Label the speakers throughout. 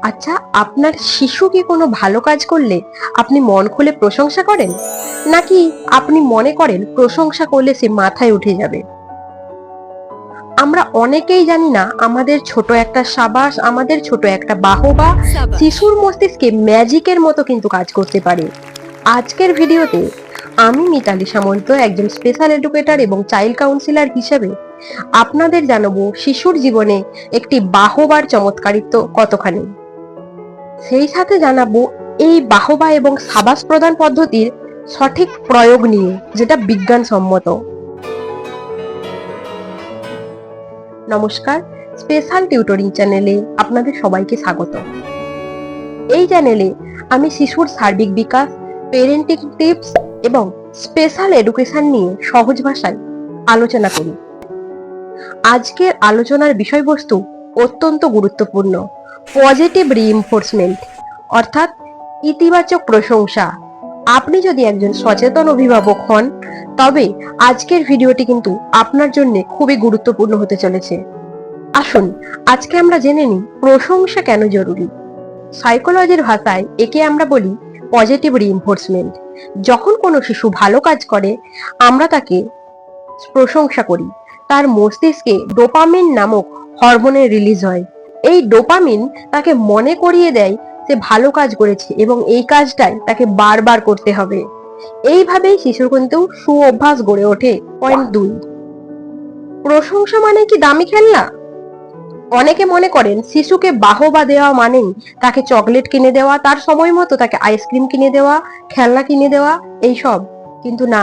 Speaker 1: আচ্ছা, আপনার শিশু কি কোনো ভালো কাজ করলে আপনি মন খুলে প্রশংসা করেন, নাকি আপনি মনে করেন প্রশংসা করলে সে মাথায় উঠে যাবে? আমরা অনেকেই জানি না আমাদের ছোট একটা সাবাস, আমাদের ছোট একটা বাহবা
Speaker 2: সাবাস।
Speaker 1: শিশুর মস্তিষ্কে ম্যাজিকের মতো কিন্তু কাজ করতে পারে। আজকের ভিডিওতে আমি মিতালি সামন্ত, একজন স্পেশাল এডুকেটর এবং চাইল্ড কাউন্সিলর হিসেবে আপনাদের জানাবো শিশুর জীবনে একটি বাহবার চমৎকারিত্ব কতখানি। সেই সাথে জানাবো এই বাহবা এবং সাবাস প্রদান পদ্ধতির সঠিক প্রয়োগ নিয়ে, যেটা বিজ্ঞানসম্মত। নমস্কার, স্পেশাল টিউটরিং চ্যানেলে আপনাদের সবাইকে স্বাগত। এই চ্যানেলে আমি শিশুর সার্বিক বিকাশ, পেরেন্টিং টিপস এবং স্পেশাল এডুকেশন নিয়ে সহজ ভাষায় আলোচনা করি। আজকের আলোচনার বিষয়বস্তু অত্যন্ত গুরুত্বপূর্ণ, পজিটিভ রিইনফোর্সমেন্ট, অর্থাৎ ইতিবাচক প্রশংসা। আপনি যদি একজন সচেতন অভিভাবক হন, তবে আজকের ভিডিওটি কিন্তু আপনার জন্য খুবই গুরুত্বপূর্ণ হতে চলেছে। আসুন আজকে আমরা জেনে নিই প্রশংসা কেন জরুরি। সাইকোলজির ভাষায় একে আমরা বলি পজিটিভ রিইনফোর্সমেন্ট। যখন কোনো শিশু ভালো কাজ করে, আমরা তাকে প্রশংসা করি, তার মস্তিষ্কে ডোপামিন নামক হরমোনের রিলিজ হয়। এই ডোপামিন তাকে মনে করিয়ে দেয় যে ভালো কাজ করেছে এবং এই কাজটাই তাকে বারবার করতে হবে। এইভাবেই শিশুর কিন্তু সুঅভ্যাস গড়ে ওঠে। পয়েন্ট 2, প্রশংসা মানে কি দামি খেলনা? অনেকে মনে করেন শিশুকে বাহবা দেওয়া মানেই তাকে চকলেট কিনে দেওয়া, তার সময় মতো তাকে আইসক্রিম কিনে দেওয়া, খেলনা কিনে দেওয়া, এইসব। কিন্তু না,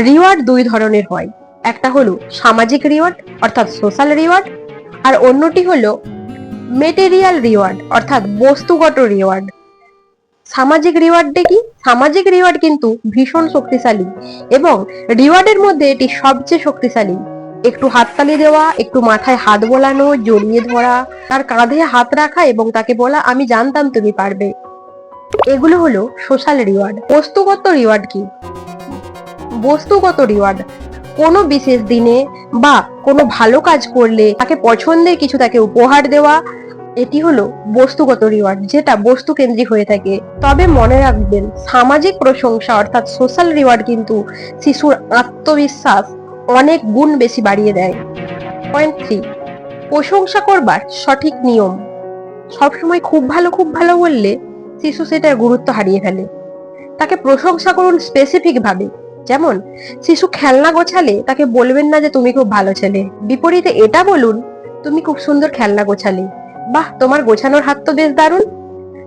Speaker 1: রিওয়ার্ড দুই ধরনের হয়। একটা হলো সামাজিক রিওয়ার্ড অর্থাৎ সোশ্যাল রিওয়ার্ড, আর অন্যটি হলো মেটেরিয়াল রিওয়ার্ড অর্থাৎ বস্তুগত রিওয়ার্ড। সামাজিক রিওয়ার্ডটা কি? সামাজিক রিওয়ার্ড কিন্তু ভীষণ শক্তিশালী এবং রিওয়ার্ডের মধ্যে এটি সবচেয়ে শক্তিশালী। একটু হাততালি দেওয়া, একটু মাথায় হাত বোলানো, জড়িয়ে ধরা, তার কাঁধে হাত রাখা এবং তাকে বলা আমি জানতাম তুমি পারবে, এগুলো হলো সোশ্যাল রিওয়ার্ড। বস্তুগত রিওয়ার্ড কি? বস্তুগত রিওয়ার্ড কোনো বিশেষ দিনে বা কোনো ভালো কাজ করলে তাকে পছন্দের কিছু তাকে উপহার দেওয়া, এটি হলো বস্তুগত রিওয়ার্ড, যেটা বস্তু কেন্দ্রিক হয়ে থাকে। তবে মনে রাখবেন, সামাজিক প্রশংসা অর্থাৎ সোশ্যাল রিওয়ার্ড কিন্তু শিশুর আত্মবিশ্বাস অনেক গুণ বেশি বাড়িয়ে দেয়। পয়েন্ট 3, প্রশংসা করবার সঠিক নিয়ম। সবসময় খুব ভালো বললে শিশু সেটার গুরুত্ব হারিয়ে ফেলে। তাকে প্রশংসা করুন স্পেসিফিক ভাবে। যেমন, শিশু খেলনা গোছালে তাকে বলবেন না যে তুমি খুব ভালো ছেলে, বিপরীতে এটা বলুন তুমি খুব সুন্দর খেলনা গোছালে, বাহ তোমার গোছানোর হাত তো বেশ দারুণ,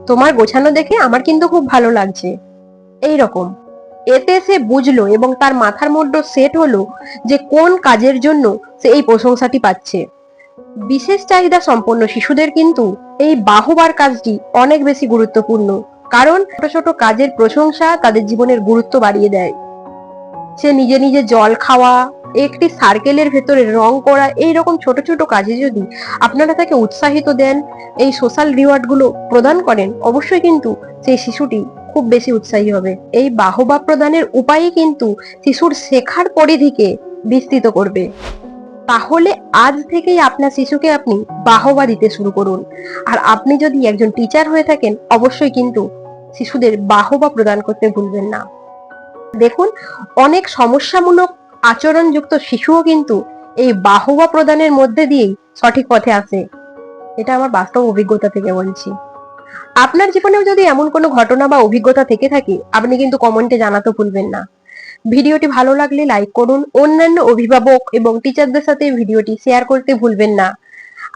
Speaker 1: তোমার গোছানো দেখে আমার কিন্তু খুব ভালো লাগছে। এই রকম। এতে সে বুঝলো এবং তার মাথার মধ্যে সেট হলো যে কোন কাজের জন্য সে এই প্রশংসাটি পাচ্ছে। বিশেষ চাহিদা সম্পন্ন শিশুদের কিন্তু এই বাহবার কাজটি অনেক বেশি গুরুত্বপূর্ণ, কারণ ছোট ছোট কাজের প্রশংসা তাদের জীবনের গুরুত্ব বাড়িয়ে দেয়। সে নিজে নিজে জল খাওয়া, একটি সার্কেলের ভেতরে রং করা, এইরকম ছোট ছোট কাজে যদি আপনারা তাকে উৎসাহিত দেন, এই সোশ্যাল রিওয়ার্ড গুলো প্রদান করেন, অবশ্যই কিন্তু সেই শিশুটি খুব বেশি উৎসাহী হবে। এই বাহবা প্রদানের উপায়ই কিন্তু শিশুর শেখার পরিধিকে বিস্তৃত করবে। তাহলে আজ থেকেই আপনার শিশুকে আপনি বাহবা দিতে শুরু করুন। আর আপনি যদি একজন টিচার হয়ে থাকেন, অবশ্যই কিন্তু শিশুদের বাহবা প্রদান করতে ভুলবেন না। দেখুন, অনেক সমস্যামূলক আচরণযুক্ত শিশুও কিন্তু এই বাহবা প্রদানের মধ্যে দিয়েই সঠিক পথে আসে। এটা আমার বাস্তব অভিজ্ঞতা থেকে বলছি। আপনার জীবনেও যদি এমন কোনো ঘটনা বা অভিজ্ঞতা থেকে থাকে, আপনি কিন্তু কমেন্টে জানাতে ভুলবেন না। ভিডিওটি ভালো লাগলে লাইক করুন, অন্যান্য অভিভাবক এবং টিচারদের সাথে ভিডিওটি শেয়ার করতে ভুলবেন না।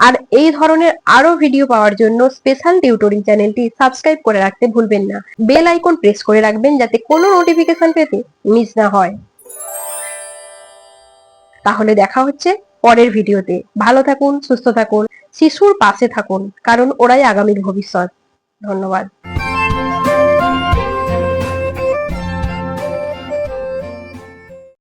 Speaker 1: আর এই ধরনের আরো ভিডিও পাওয়ার জন্য স্পেশাল টিউটোরিং চ্যানেলটি সাবস্ক্রাইব করে রাখতে ভুলবেন না। বেল আইকন প্রেস করে রাখবেন যাতে কোনো নোটিফিকেশন পেতে মিস না হয়। তাহলে দেখা হচ্ছে পরের ভিডিওতে। ভালো থাকুন, সুস্থ থাকুন, শিশুর পাশে থাকুন, কারণ ওরাই আগামীর ভবিষ্যৎ। ধন্যবাদ।